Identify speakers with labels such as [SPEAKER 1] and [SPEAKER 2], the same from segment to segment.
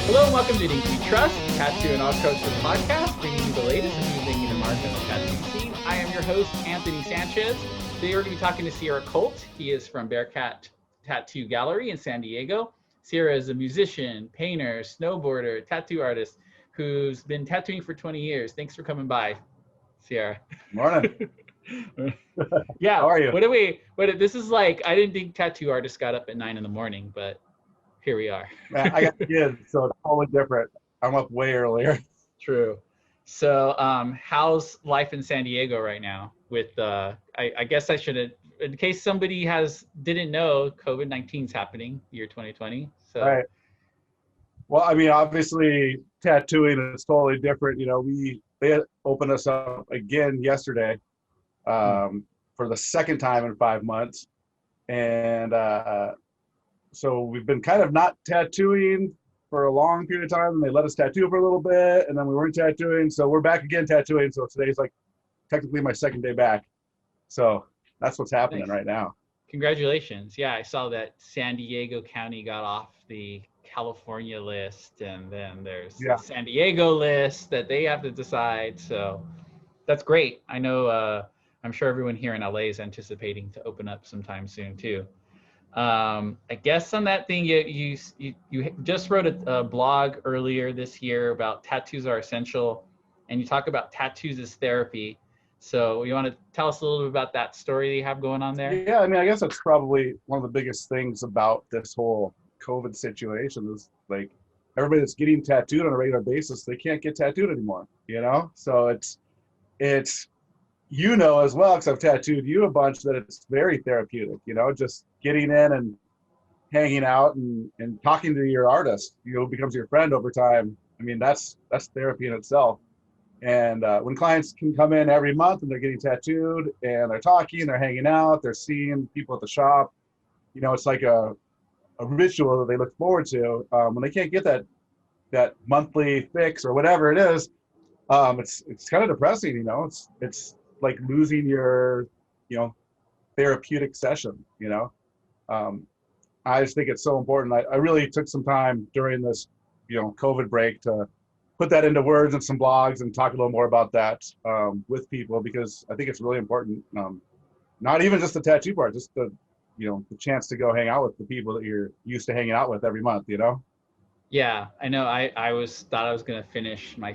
[SPEAKER 1] Hello and welcome to Dinky Trust, Tattoo and All Culture podcast, bringing you the latest and new thing in the market on the tattoo scene. I am your host, Anthony Sanchez. Today we're going to be talking to Sierra Colt. He is from Bearcat Tattoo Gallery in San Diego. Sierra is a musician, painter, snowboarder, tattoo artist who's been tattooing for 20 years. Thanks for coming by, Sierra.
[SPEAKER 2] Morning.
[SPEAKER 1] Yeah.
[SPEAKER 2] How are you?
[SPEAKER 1] This is like, I didn't think tattoo artists got up at 9 a.m, but here we are.
[SPEAKER 2] Man, I got kids, so it's totally different. I'm up way earlier.
[SPEAKER 1] True. So, how's life in San Diego right now? With I guess I should have, in case somebody didn't know, COVID-19 is happening, year 2020. So,
[SPEAKER 2] All right. Well, I mean, obviously, tattooing is totally different. You know, they opened us up again yesterday for the second time in 5 months, and so we've been kind of not tattooing for a long period of time, and they let us tattoo for a little bit, and then we weren't tattooing, so we're back again tattooing. So today's like technically my second day back. So that's what's happening
[SPEAKER 1] Nice.
[SPEAKER 2] right now.
[SPEAKER 1] Congratulations. Yeah, I saw that San Diego County got off the California list, and then there's the San Diego list that they have to decide. So that's great. I know, I'm sure everyone here in LA is anticipating to open up sometime soon too. I guess on that thing, you just wrote a blog earlier this year about tattoos are essential, and you talk about tattoos as therapy. So you want to tell us a little bit about that story that you have going on there?
[SPEAKER 2] Yeah, I mean, I guess that's probably one of the biggest things about this whole COVID situation is like everybody that's getting tattooed on a regular basis, they can't get tattooed anymore, you know? So it's you know as well, because I've tattooed you a bunch, that it's very therapeutic, you know, just getting in and hanging out and talking to your artist, you know, becomes your friend over time. I mean, that's therapy in itself. And when clients can come in every month and they're getting tattooed and they're talking, they're hanging out, they're seeing people at the shop, you know, it's like a ritual that they look forward to. When they can't get that monthly fix or whatever it is, it's kind of depressing, you know. It's like losing your, you know, therapeutic session, you know. I just think it's so important. I really took some time during this, you know, COVID break to put that into words and some blogs and talk a little more about that with people, because I think it's really important. Not even just the tattoo part, just the, you know, the chance to go hang out with the people that you're used to hanging out with every month, you know?
[SPEAKER 1] Yeah, I know. I thought I was gonna finish my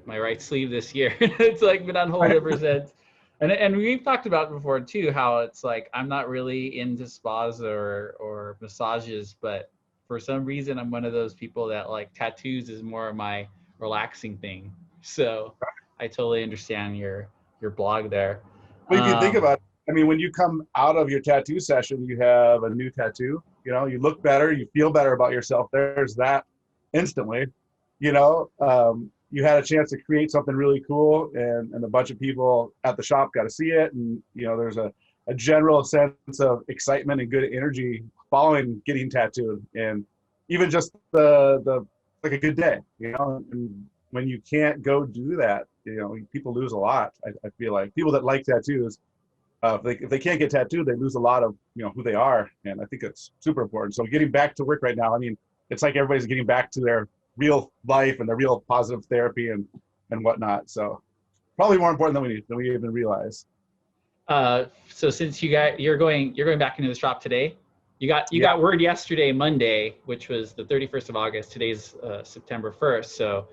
[SPEAKER 1] right sleeve this year. It's like been on hold ever since. And we've talked about before too, how it's like I'm not really into spas or massages, but for some reason I'm one of those people that like tattoos is more of my relaxing thing. So I totally understand your blog there.
[SPEAKER 2] Well, if you think about it, I mean, when you come out of your tattoo session, you have a new tattoo, you know, you look better, you feel better about yourself. There's that instantly, you know. You had a chance to create something really cool, and a bunch of people at the shop got to see it. And, you know, there's a general sense of excitement and good energy following getting tattooed. And even just the like a good day, you know. And when you can't go do that, you know, people lose a lot. I feel like people that like tattoos, if they can't get tattooed, they lose a lot of, you know, who they are. And I think it's super important. So getting back to work right now, I mean, it's like everybody's getting back to their real life and their real positive therapy and whatnot. So probably more important than we even realize.
[SPEAKER 1] So since you're going back into the shop today, you got word yesterday, Monday, which was the 31st of August. Today's September 1st.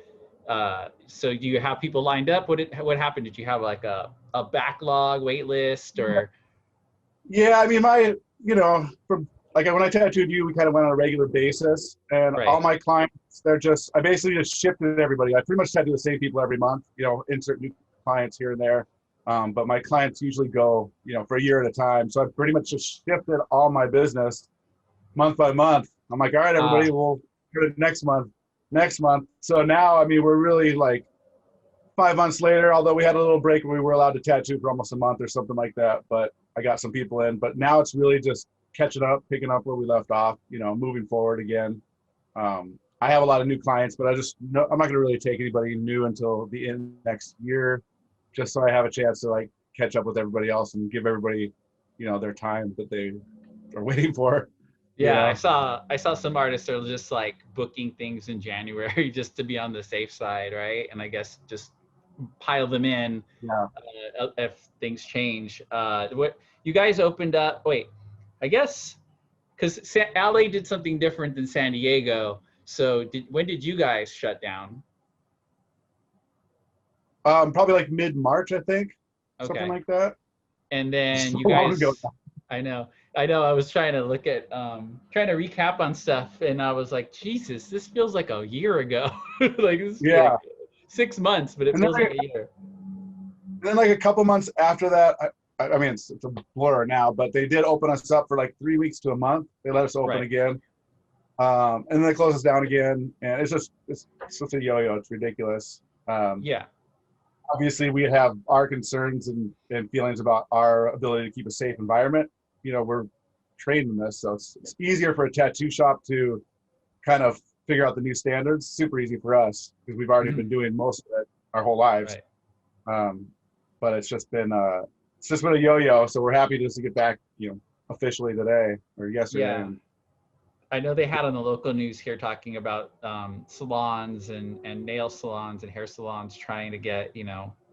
[SPEAKER 1] So do you have people lined up? What happened? Did you have like a backlog wait list or?
[SPEAKER 2] Yeah, I mean, you know, from like when I tattooed you, we kind of went on a regular basis, and all my clients, I basically just shifted everybody. I pretty much tattoo the same people every month, you know, insert new clients here and there. But my clients usually go, you know, for a year at a time. So I pretty much just shifted all my business month by month. I'm like, all right, everybody, we'll do it next month. So now, I mean, we're really like 5 months later, although we had a little break where we were allowed to tattoo for almost a month or something like that. But I got some people in, but now it's really just catching up, picking up where we left off, you know, moving forward again. I have a lot of new clients, but I'm not going to really take anybody new until the end of next year, just so I have a chance to like catch up with everybody else and give everybody, you know, their time that they are waiting for. you
[SPEAKER 1] Yeah,
[SPEAKER 2] know?
[SPEAKER 1] I saw some artists are just like booking things in January just to be on the safe side, right? And I guess just pile them in
[SPEAKER 2] Yeah.
[SPEAKER 1] if things change. What you guys opened up? Wait, I guess because LA did something different than San Diego. So when did you guys shut down?
[SPEAKER 2] Probably like mid-March, I think, something
[SPEAKER 1] Okay,
[SPEAKER 2] like that.
[SPEAKER 1] and then
[SPEAKER 2] So
[SPEAKER 1] you
[SPEAKER 2] long ago.
[SPEAKER 1] guys, I know, I know. I was trying to look at, trying to recap on stuff, and I was like, Jesus, this feels like a year ago. Like this,
[SPEAKER 2] Yeah.
[SPEAKER 1] like 6 months, but it
[SPEAKER 2] And then,
[SPEAKER 1] feels like a year.
[SPEAKER 2] like a couple months after that, I mean, it's a blur now, but they did open us up for like 3 weeks to a month. They let us open
[SPEAKER 1] Right.
[SPEAKER 2] again. And then they close us down again. And it's such a yo-yo. It's ridiculous. Um,
[SPEAKER 1] Yeah.
[SPEAKER 2] Obviously we have our concerns and feelings about our ability to keep a safe environment. You know, we're trained in this, so it's easier for a tattoo shop to kind of figure out the new standards. Super easy for us because we've already
[SPEAKER 1] Mhm.
[SPEAKER 2] been doing most of it our whole lives.
[SPEAKER 1] Right.
[SPEAKER 2] um, but it's just been a yo-yo, so we're happy just to get back, officially today or yesterday.
[SPEAKER 1] Yeah.
[SPEAKER 2] And
[SPEAKER 1] I know they had on the local news here talking about salons and nail salons and hair salons trying to get,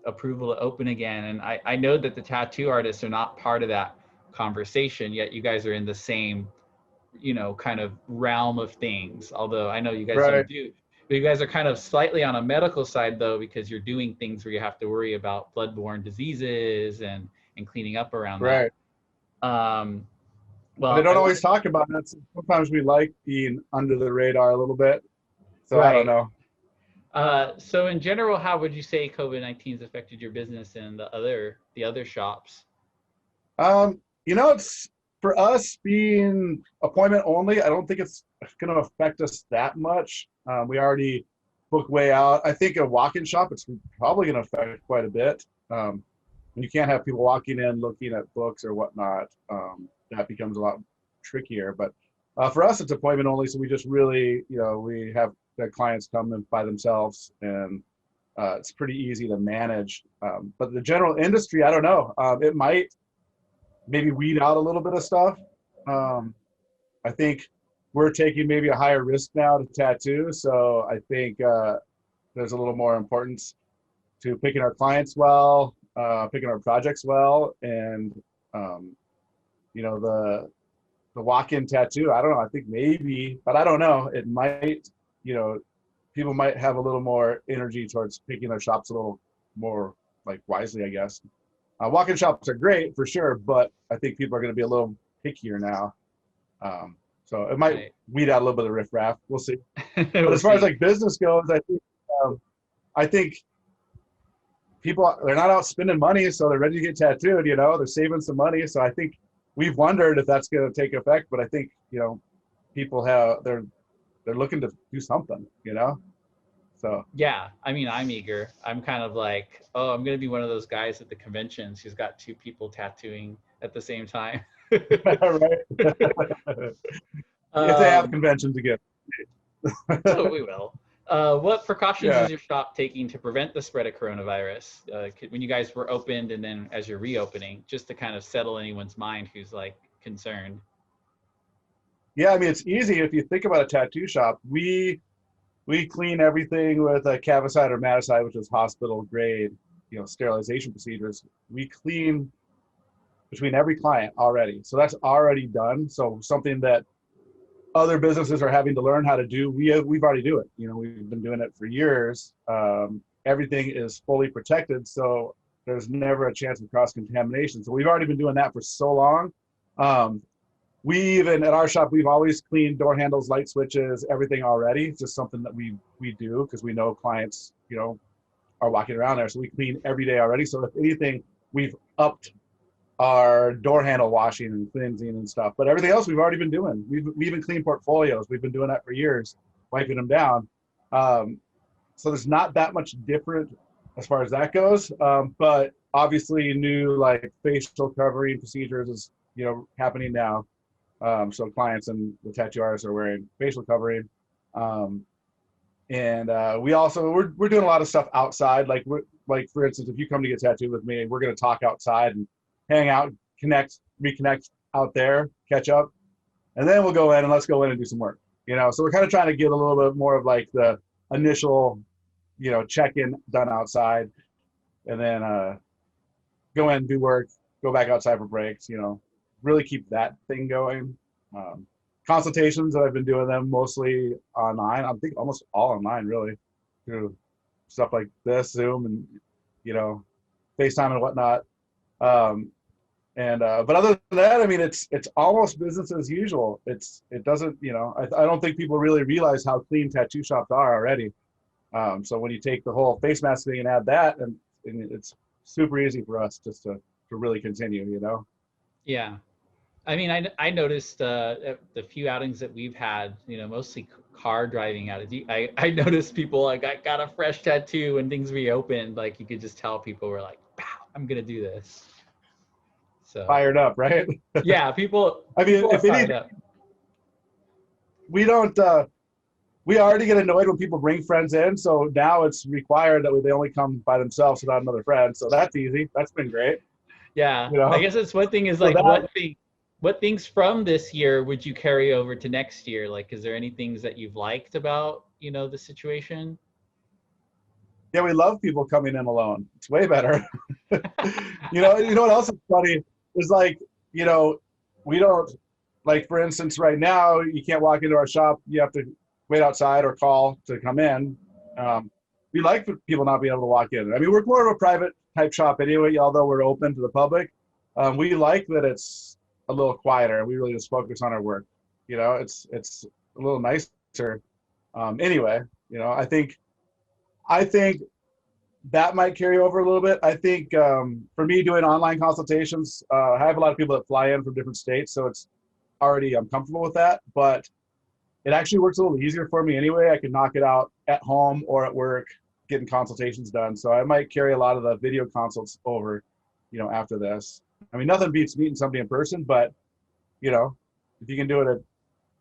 [SPEAKER 1] approval to open again. And I know that the tattoo artists are not part of that conversation, yet you guys are in the same, kind of realm of things. Although I know you guys don't
[SPEAKER 2] right,
[SPEAKER 1] do, but you guys are kind of slightly on a medical side though, because you're doing things where you have to worry about bloodborne diseases and cleaning up around that.
[SPEAKER 2] right.
[SPEAKER 1] Um,
[SPEAKER 2] But they
[SPEAKER 1] well,
[SPEAKER 2] don't
[SPEAKER 1] I
[SPEAKER 2] always
[SPEAKER 1] wanted,
[SPEAKER 2] talk about that. So sometimes we like being under the radar a little bit. So I don't
[SPEAKER 1] right.
[SPEAKER 2] know.
[SPEAKER 1] So in general, how would you say COVID-19 has affected your business and the other shops?
[SPEAKER 2] It's for us being appointment only. I don't think it's going to affect us that much. We already book way out. I think a walk-in shop, it's probably going to affect quite a bit. When you can't have people walking in looking at books or whatnot, that becomes a lot trickier. But for us, it's appointment only. So we just really, we have the clients come in by themselves, and it's pretty easy to manage. But the general industry, I don't know. It might maybe weed out a little bit of stuff. Um, I think we're taking maybe a higher risk now to tattoo. So I think there's a little more importance to picking our clients well, picking our projects well, and um, the walk-in tattoo. I don't know. I think maybe, but I don't know. It might, you know, people might have a little more energy towards picking their shops a little more like wisely, I guess. Walk-in shops are great for sure, but I think people are going to be a little pickier now. So it might
[SPEAKER 1] Right.
[SPEAKER 2] weed out a little bit of riffraff. We'll see. But
[SPEAKER 1] We'll
[SPEAKER 2] as far as
[SPEAKER 1] see.
[SPEAKER 2] like business goes, I think people, they're not out spending money, so they're ready to get tattooed. They're saving some money. So I think we've wondered if that's going to take effect. But I think people they're looking to do something. So
[SPEAKER 1] Yeah, I mean, I'm eager. I'm kind of like, oh, I'm gonna be one of those guys at the conventions who's got two people tattooing at the same time.
[SPEAKER 2] right. If they have
[SPEAKER 1] um,
[SPEAKER 2] conventions again.
[SPEAKER 1] oh, we will. What precautions
[SPEAKER 2] Yeah.
[SPEAKER 1] is your shop taking to prevent the spread of coronavirus? When you guys were opened and then as you're reopening, just to kind of settle anyone's mind who's like concerned.
[SPEAKER 2] Yeah, I mean it's easy if you think about a tattoo shop. We clean everything with a cavicide or maticide, which is hospital grade, sterilization procedures. We clean between every client already. So that's already done. So something that other businesses are having to learn how to do, we've already do it. We've been doing it for years. Everything is fully protected, so there's never a chance of cross contamination. So we've already been doing that for so long. We even at our shop, we've always cleaned door handles, light switches, everything already. It's just something that we do because we know clients, are walking around there. So we clean every day already. So if anything, we've upped our door handle washing and cleansing and stuff. But everything else we've already been doing. We even cleaned portfolios. We've been doing that for years, wiping them down. So there's not that much different as far as that goes. But obviously new like facial covering procedures is, happening now. So clients and the tattoo artists are wearing facial covering. And we also, we're doing a lot of stuff outside. Like for instance, if you come to get tattooed with me, we're going to talk outside and hang out, connect, reconnect out there, catch up. and then we'll go in and let's go in and do some work. You know, so we're kind of trying to get a little bit more of like the initial, you know, check-in done outside, and then go in, do work, go back outside for breaks. You know, really keep that thing going. Consultations that I've been doing them mostly online. I think almost all online, really, through stuff like this, Zoom, and you know, FaceTime and whatnot. But other than that, I mean, it's almost business as usual. It doesn't, you know, I don't think people really realize how clean tattoo shops are already. So when you take the whole face mask thing and add that, and it's super easy for us just to really continue, you know?
[SPEAKER 1] Yeah. I mean, I noticed the few outings that we've had, you know, mostly car driving out. I noticed people like, I got a fresh tattoo when things reopened. Like you could just tell people were like, wow, I'm going to do this. So
[SPEAKER 2] fired up, right?
[SPEAKER 1] Yeah, people.
[SPEAKER 2] I mean,
[SPEAKER 1] people
[SPEAKER 2] if anything, we don't. We already get annoyed when people bring friends in, so now it's required that they only come by themselves without another friend. So that's easy. That's been great.
[SPEAKER 1] Yeah,
[SPEAKER 2] you know?
[SPEAKER 1] I guess it's one thing is like what things from this year would you carry over to next year? Like, is there any things that you've liked about, you know, the situation?
[SPEAKER 2] Yeah, we love people coming in alone. It's way better. You know what else is funny is like, you know, we don't, like for instance, right now you can't walk into our shop. You have to wait outside or call to come in. We like for people not being able to walk in. I mean, we're more of a private type shop anyway, although we're open to the public. We like that it's a little quieter. We really just focus on our work. You know, it's a little nicer. Anyway, you know, I think that might carry over a little bit. I think for me doing online consultations, I have a lot of people that fly in from different states, so it's already, I'm comfortable with that, but it actually works a little easier for me anyway. I can knock it out at home or at work, getting consultations done. So I might carry a lot of the video consults over, you know, after this. I mean, nothing beats meeting somebody in person, but you know, if you can do it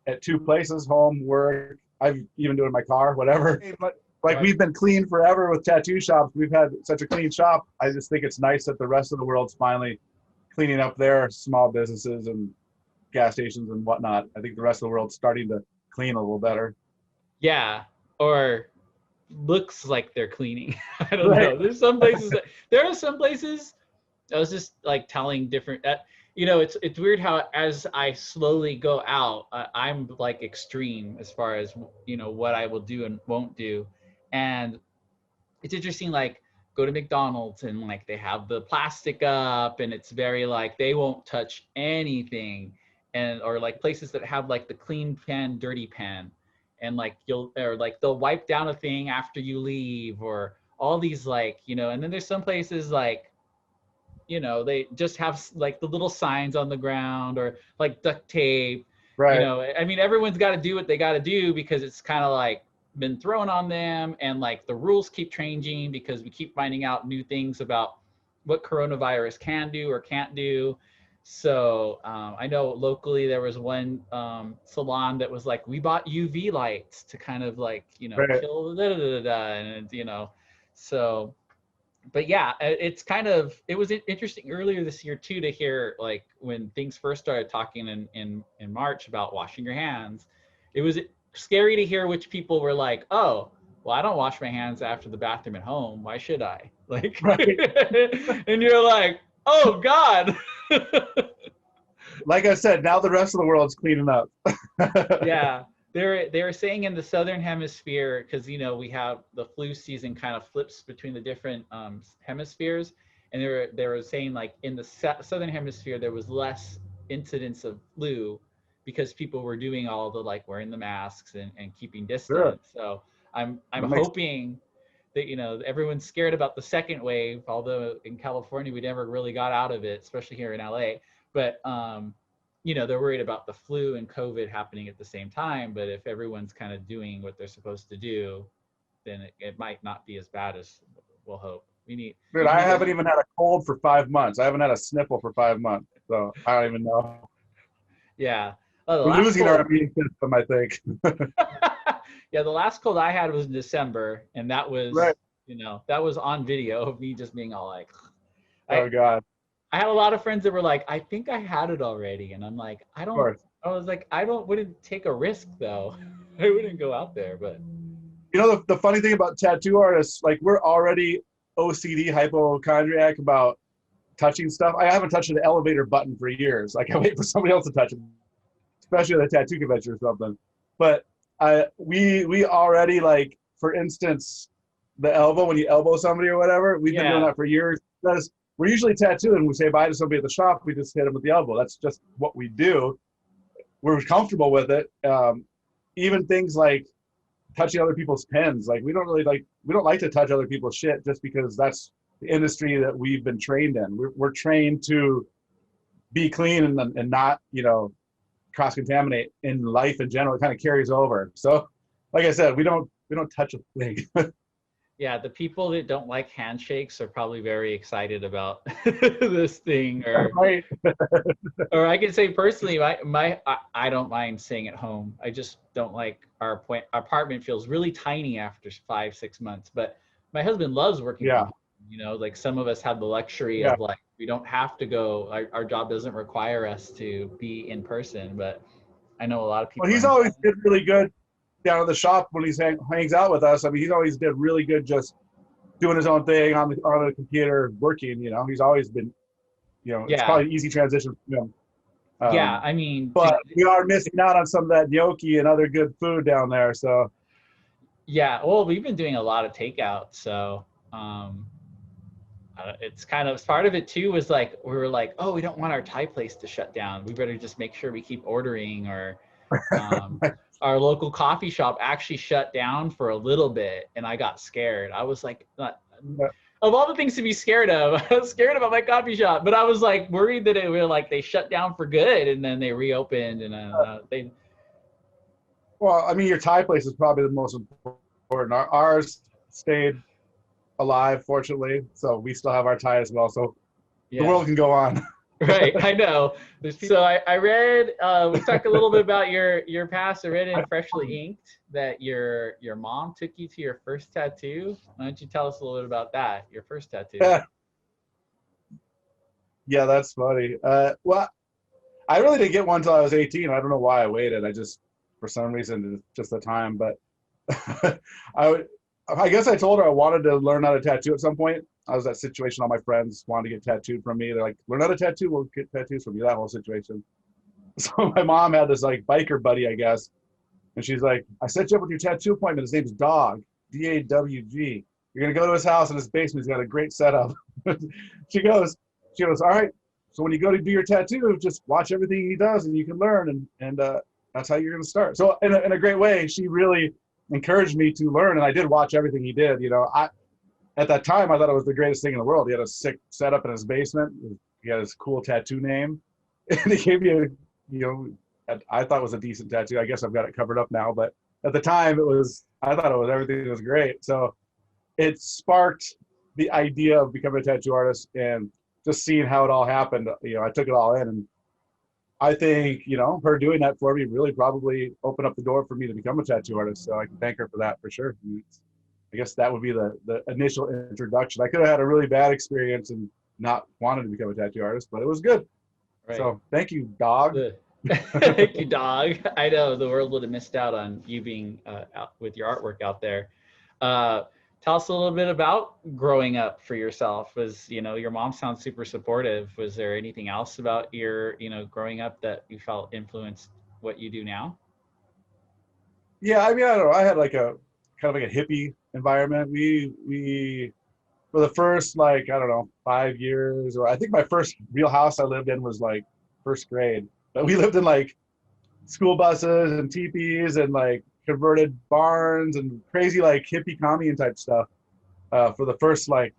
[SPEAKER 2] at two places, home, work, I've even do it in my car, whatever. But like we've been clean forever with tattoo shops. We've had such a clean shop. I just think it's nice that the rest of the world's finally cleaning up their small businesses and gas stations and whatnot. I think the rest of the world's starting to clean a little better.
[SPEAKER 1] Yeah, or looks like they're cleaning. I don't know. There's some places there are some places. I was just like telling different. You know, it's weird how as I slowly go out, I'm like extreme as far as, you know, what I will do and won't do. And it's interesting, like go to McDonald's and like they have the plastic up and it's very like they won't touch anything, and or like places that have like the clean pan, dirty pan, and like they'll wipe down a thing after you leave, or all these like, you know. And then there's some places like, you know, they just have like the little signs on the ground or like duct tape.
[SPEAKER 2] Right.
[SPEAKER 1] You know, I mean, everyone's got to do what they got to do because it's kind of like been thrown on them, and like the rules keep changing because we keep finding out new things about what coronavirus can do or can't do. So I know locally there was one salon that was like, we bought UV lights to kind of like, you know, kill and you know, so. But yeah, it's kind of, it was interesting earlier this year too to hear like when things first started talking in March about washing your hands. It was scary to hear which people were like, oh, well, I don't wash my hands after the bathroom at home. Why should I? Like, and you're like, oh God.
[SPEAKER 2] Like I said, now the rest of the world's cleaning up.
[SPEAKER 1] Yeah. They were saying in the southern hemisphere, because you know we have the flu season kind of flips between the different hemispheres, and they were saying like in the southern hemisphere there was less incidence of flu because people were doing all the like wearing the masks and keeping distance. Sure. So I'm hoping that, you know, everyone's scared about the second wave, although in California we never really got out of it, especially here in LA. But you know, they're worried about the flu and COVID happening at the same time. But if everyone's kind of doing what they're supposed to do, then it might not be as bad as we'll hope. Dude,
[SPEAKER 2] I haven't even had a cold for 5 months. I haven't had a sniffle for 5 months. So I don't even know.
[SPEAKER 1] Yeah.
[SPEAKER 2] We're losing our immune system, I think.
[SPEAKER 1] Yeah, the last cold I had was in December. And that was, you know, that was on video of me just being all like,
[SPEAKER 2] oh God.
[SPEAKER 1] I had a lot of friends that were like, I think I had it already. And I'm like, I don't I was like, wouldn't take a risk though. I wouldn't go out there, but
[SPEAKER 2] You know, the funny thing about tattoo artists, like we're already OCD hypochondriac about touching stuff. I haven't touched an elevator button for years. Like I wait for somebody else to touch it, especially at a tattoo convention or something. But we already, like, for instance, the elbow, when you elbow somebody or whatever, we've been doing that for years. Because we're usually tattooing, we say bye to somebody at the shop, we just hit them with the elbow. That's just what we do. We're comfortable with it. Even things like touching other people's pens, like we don't like to touch other people's shit just because that's the industry that we've been trained in. We're trained to be clean and not, you know, cross contaminate in life in general. It kind of carries over. So like I said, we don't touch a thing.
[SPEAKER 1] yeah, the people that don't like handshakes are probably very excited about this thing. Or
[SPEAKER 2] Right.
[SPEAKER 1] or I can say personally, I don't mind staying at home. I just don't like our apartment feels really tiny after 5-6 months. But my husband loves working from home. You know, like some of us have the luxury of, like, we don't have to go. Our job doesn't require us to be in person. But I know a lot of people.
[SPEAKER 2] Well, he's always did really good down at the shop when he hangs out with us. I mean, he's always did really good just doing his own thing on a computer working. You know, he's always been, you know, it's probably an easy transition for him.
[SPEAKER 1] Yeah, I mean,
[SPEAKER 2] but we are missing out on some of that gnocchi and other good food down there. So
[SPEAKER 1] yeah, well, we've been doing a lot of takeout, so it's kind of part of it too. Was like we were like, oh, we don't want our Thai place to shut down. We better just make sure we keep ordering. Or our local coffee shop actually shut down for a little bit, and I got scared. I was like, of all the things to be scared of, I was scared about my coffee shop, but I was like worried that they shut down for good, and then they reopened, and they.
[SPEAKER 2] Well, I mean, your Thai place is probably the most important. Ours stayed alive, fortunately, so we still have our Thai as well. So the world can go on.
[SPEAKER 1] Right, I know. So I read, we talked a little bit about your past. I read in Freshly Inked that your mom took you to your first tattoo. Why don't you tell us a little bit about that, your first tattoo?
[SPEAKER 2] Yeah, that's funny. Well, I really didn't get one until I was 18. I don't know why I waited. I just, for some reason, just the time. But I guess I told her I wanted to learn how to tattoo at some point. I was that situation. All my friends wanted to get tattooed from me. They're like, learn how to tattoo, we'll get tattoos from you, that whole situation. So my mom had this like biker buddy, I guess. And she's like, I set you up with your tattoo appointment. His name's Dog, D-A-W-G. You're going to go to his house in his basement. He's got a great setup. She goes, all right. So when you go to do your tattoo, just watch everything he does and you can learn. And that's how you're going to start. So in a great way, she really encouraged me to learn. And I did watch everything he did. You know, at that time, I thought it was the greatest thing in the world. He had a sick setup in his basement. He had his cool tattoo name. And he gave me a, you know, I thought it was a decent tattoo. I guess I've got it covered up now. But at the time, I thought everything was great. So it sparked the idea of becoming a tattoo artist and just seeing how it all happened. You know, I took it all in. And I think, you know, her doing that for me really probably opened up the door for me to become a tattoo artist. So I can thank her for that for sure. I guess that would be the initial introduction. I could have had a really bad experience and not wanted to become a tattoo artist, but it was good. Right. So thank you, Dog.
[SPEAKER 1] Thank you, Dog. I know the world would have missed out on you being out with your artwork out there. Tell us a little bit about growing up for yourself. Your mom sounds super supportive. Was there anything else about your, growing up that you felt influenced what you do now?
[SPEAKER 2] Yeah, I mean, I don't know. I had like a kind of like a hippie environment. We for the first 5 years, or I think my first real house I lived in was like first grade. But we lived in like school buses and teepees and like converted barns and crazy like hippie commune type stuff for the first 4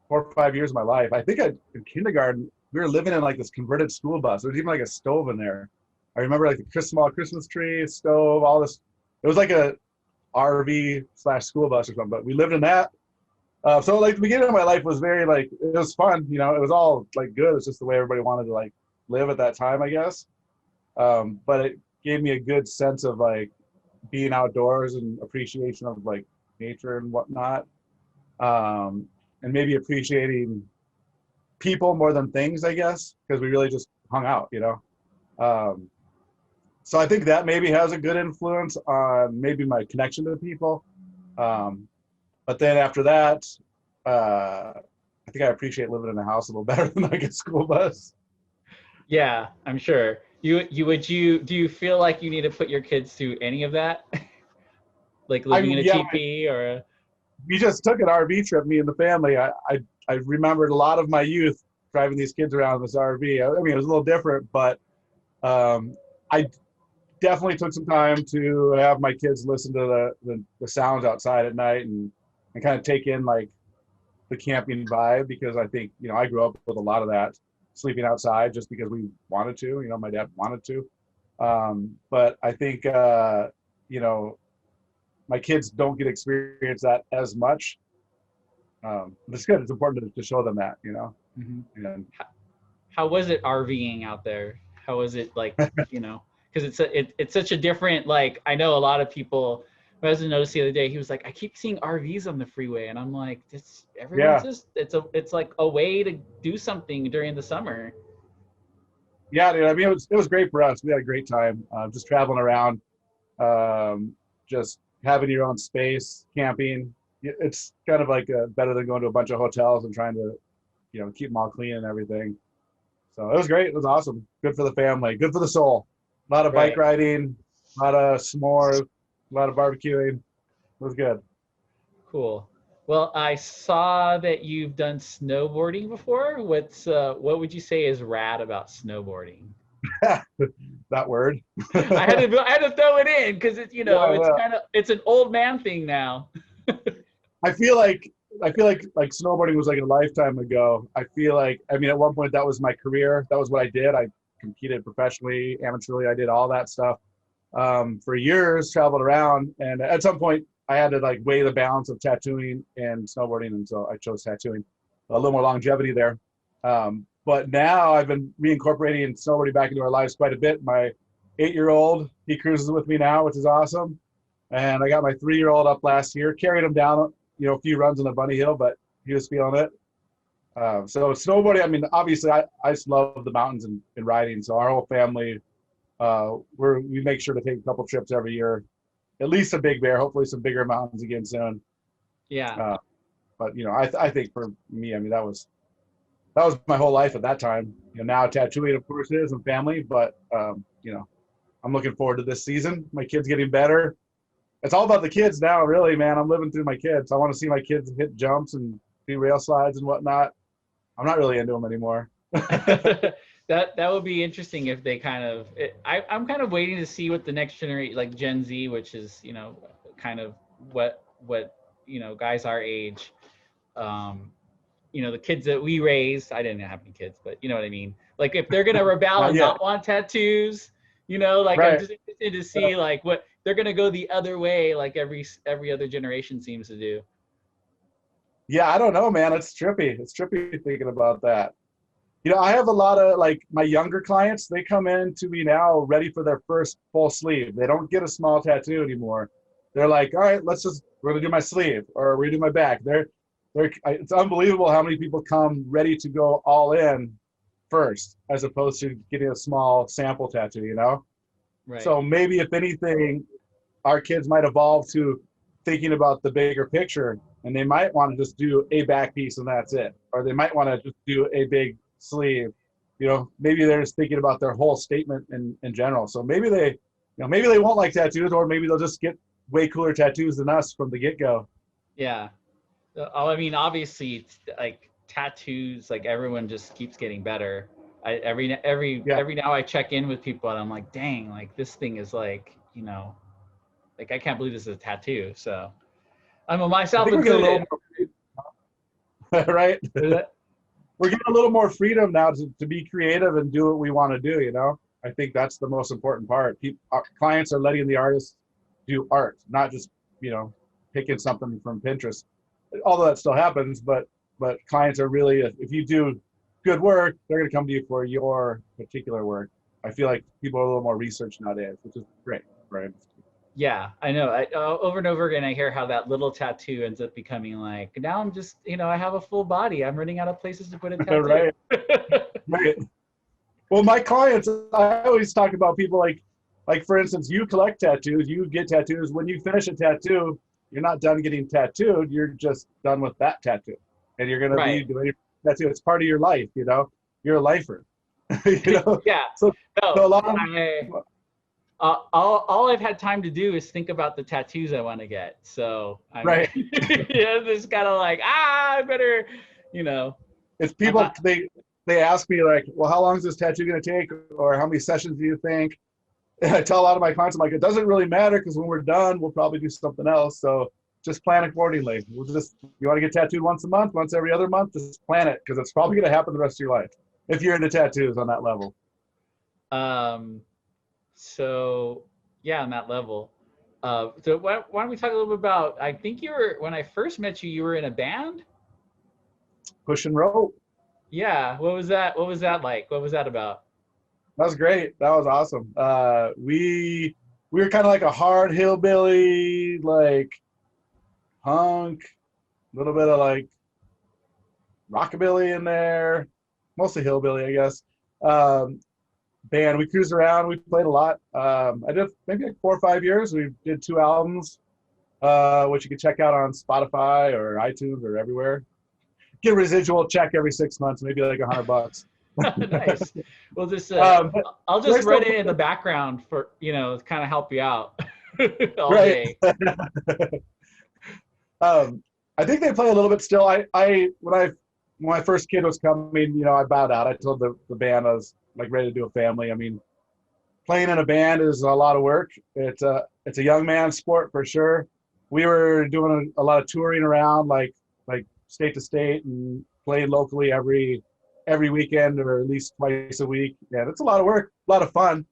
[SPEAKER 2] or 5 years of my life. I think in kindergarten we were living in like this converted school bus. There was even like a stove in there. I remember like the small Christmas tree, stove, all this. It was like a RV/school bus or something, but we lived in that. So like the beginning of my life was very it was fun, it was all like good. It's just the way everybody wanted to like live at that time, I guess. But it gave me a good sense of like being outdoors and appreciation of like nature and whatnot. And maybe appreciating people more than things, I guess, because we really just hung out, So I think that maybe has a good influence on maybe my connection to people. But then after that, I think I appreciate living in a house a little better than like a school bus.
[SPEAKER 1] Yeah, I'm sure. Do you feel like you need to put your kids through any of that? Like
[SPEAKER 2] I
[SPEAKER 1] living in
[SPEAKER 2] mean,
[SPEAKER 1] a
[SPEAKER 2] yeah,
[SPEAKER 1] TP or
[SPEAKER 2] we just took an RV trip, me and the family. I remembered a lot of my youth driving these kids around in this RV. I mean, it was a little different, but I definitely took some time to have my kids listen to the sounds outside at night and kind of take in like the camping vibe, because I think, you know, I grew up with a lot of that, sleeping outside just because we wanted to, you know, my dad wanted to. But I think, you know, my kids don't get to experience that as much. It's good. It's important to show them that, you know.
[SPEAKER 1] mm-hmm.
[SPEAKER 2] And
[SPEAKER 1] How was it RVing out there? How was it like, you know, because it's such a different, like, I know a lot of people. My husband noticed the other day, he was like, I keep seeing RVs on the freeway, and I'm like, everyone's just it's like a way to do something during the summer.
[SPEAKER 2] Yeah, dude, I mean, it was great for us. We had a great time just traveling around, just having your own space, camping. It's kind of like better than going to a bunch of hotels and trying to, you know, keep them all clean and everything. So it was great. It was awesome. Good for the family. Good for the soul. A lot of bike riding, a lot of s'mores, a lot of barbecuing. It was good.
[SPEAKER 1] Cool. Well, I saw that you've done snowboarding before. What would you say is rad about snowboarding?
[SPEAKER 2] That word.
[SPEAKER 1] I had to throw it in because it's, you know, it's an old man thing now.
[SPEAKER 2] I feel like snowboarding was like a lifetime ago. I feel like, I mean, at one point that was my career. That was what I did. I competed professionally, amateurly. I did all that stuff for years, traveled around, and at some point I had to like weigh the balance of tattooing and snowboarding, and so I chose tattooing. A little more longevity there. But now I've been reincorporating snowboarding back into our lives quite a bit. My 8-year-old, he cruises with me now, which is awesome. And I got my 3-year-old up last year, carried him down, you know, a few runs on the bunny hill, but he was feeling it. So snowboarding, I mean, obviously I just love the mountains and riding. So our whole family, we make sure to take a couple trips every year, at least a Big Bear, hopefully some bigger mountains again soon.
[SPEAKER 1] Yeah.
[SPEAKER 2] But you know, I think for me, I mean, that was my whole life at that time. You know, now tattooing, of course, is and family, but you know, I'm looking forward to this season. My kid's getting better. It's all about the kids now, really, man. I'm living through my kids. I want to see my kids hit jumps and do rail slides and whatnot. I'm not really into them anymore.
[SPEAKER 1] That would be interesting if they kind of. I'm kind of waiting to see what the next generation, like Gen Z, which is, you know, kind of what you know, guys our age, you know, the kids that we raised. I didn't have any kids, but you know what I mean. Like if they're gonna rebel and not want tattoos, you know, like I'm just interested to see like what they're gonna go the other way, like every other generation seems to do.
[SPEAKER 2] Yeah, I don't know, man. It's trippy. It's trippy thinking about that. You know, I have a lot of like my younger clients, they come in to me now ready for their first full sleeve. They don't get a small tattoo anymore. They're like, all right, we're gonna do my sleeve or we're gonna do my back. It's unbelievable how many people come ready to go all in first, as opposed to getting a small sample tattoo, you know?
[SPEAKER 1] Right.
[SPEAKER 2] So maybe if anything, our kids might evolve to thinking about the bigger picture, and they might want to just do a back piece and that's it. Or they might want to just do a big sleeve. You know, maybe they're just thinking about their whole statement in general. So maybe they won't like tattoos, or maybe they'll just get way cooler tattoos than us from the get-go.
[SPEAKER 1] Yeah. I mean, obviously, like tattoos, like everyone just keeps getting better. Every now I check in with people and I'm like, dang, like this thing is like, you know, like I can't believe this is a tattoo. So I'm myself included.
[SPEAKER 2] Right? We're getting a little more freedom now to be creative and do what we want to do, you know? I think that's the most important part. Our clients are letting the artists do art, not just, you know, picking something from Pinterest. Although that still happens, but clients are really, if you do good work, they're going to come to you for your particular work. I feel like people are a little more research nowadays, which is great, right?
[SPEAKER 1] Yeah, I know. Over and over again, I hear how that little tattoo ends up becoming like, now I'm just, you know, I have a full body. I'm running out of places to put a tattoo.
[SPEAKER 2] Right. Well, my clients, I always talk about people like, like for instance, you collect tattoos, you get tattoos. When you finish a tattoo, you're not done getting tattooed. You're just done with that tattoo, and you're gonna be
[SPEAKER 1] Right.
[SPEAKER 2] doing your tattoo. It's part of your life, you know. You're a lifer, you know.
[SPEAKER 1] Yeah.
[SPEAKER 2] So,
[SPEAKER 1] No,
[SPEAKER 2] so a lot of
[SPEAKER 1] all I've had time to do is think about the tattoos I want to get. So I mean,
[SPEAKER 2] right.
[SPEAKER 1] yeah, it's kind of like, I better, you know,
[SPEAKER 2] It's
[SPEAKER 1] I'm
[SPEAKER 2] people
[SPEAKER 1] not,
[SPEAKER 2] they ask me like, well, how long is this tattoo gonna take, or how many sessions do you think? And I tell a lot of my clients, I'm like, it doesn't really matter because when we're done, we'll probably do something else. So just plan accordingly. We'll just, you want to get tattooed once a month, once every other month, just plan it because it's probably going to happen the rest of your life if you're into tattoos on that level.
[SPEAKER 1] um, so yeah, on that level. So why don't we talk a little bit about, I think you were, when I first met you, you were in a band?
[SPEAKER 2] Push and rope.
[SPEAKER 1] Yeah. What was that? What was that like? What was that about?
[SPEAKER 2] That was great. That was awesome. We were kind of like a hard hillbilly, like punk, a little bit of like rockabilly in there, mostly hillbilly, I guess. Um, Band. We cruised around. We played a lot. I did maybe like 4 or 5 years. We did 2 albums, which you can check out on Spotify or iTunes or everywhere. Get a residual check every 6 months, maybe like $100.
[SPEAKER 1] Nice. Well, just
[SPEAKER 2] But
[SPEAKER 1] I'll
[SPEAKER 2] they're
[SPEAKER 1] just
[SPEAKER 2] still
[SPEAKER 1] run it in the background for, you know, kind of help you out all
[SPEAKER 2] right.
[SPEAKER 1] day.
[SPEAKER 2] I think they play a little bit still. When my first kid was coming, you know, I bowed out. I told the band I was like ready to do a family. I mean, playing in a band is a lot of work. It's a young man's sport for sure. We were doing a lot of touring around, like state to state, and playing locally every weekend or at least twice a week. Yeah, it's a lot of work, a lot of fun,